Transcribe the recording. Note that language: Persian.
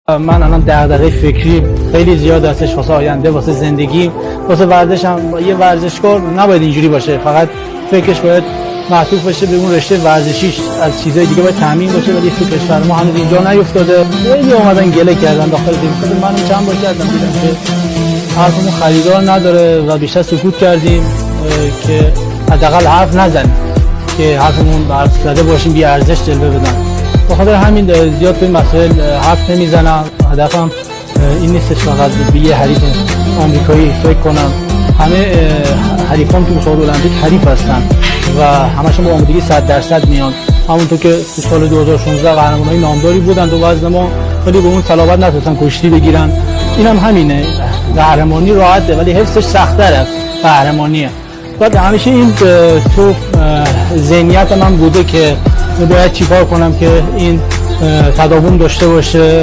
من الان دغدغه فکری خیلی زیاد هستش واسه آینده، واسه زندگی، واسه ورزشم. یه ورزشکار نباید اینجوری باشه، فقط فکرش باید معطوف بشه به اون رشته ورزشیش، از چیزای دیگه باید تامین باشه، ولی تو کشور ما هنوز اینجا نیفتاده. خیلی اومدن گله کردن داخل تیم، من چند بار کردم دیدم که حرفمون خریدار نداره و بیشتر سکوت کردیم که حداقل حرف نزنیم، که حرفمون حرف زده باشیم بی ارزش جلوه بدن. بخاطر همین زیاد به این مسائل حرف نمیزنم. هدفم این نیستش فقط به یه حریف آمریکایی فکر کنم. همه حریفان تو مسابقات المپیک حریف هستن و همشون با آمادگی 100% میان. همونطور که تو سال 2016 قهرمانای نامداری بودن تو وزن ما، ولی به اون صلابت نتونستن کشتی بگیرن. اینم همینه، قهرمانی راحته ولی حفظش سخت‌تره. قهرمانیه بعد همیشه این تو ذهنیت من بوده که باید چیکار کنم که این تداوم داشته باشه.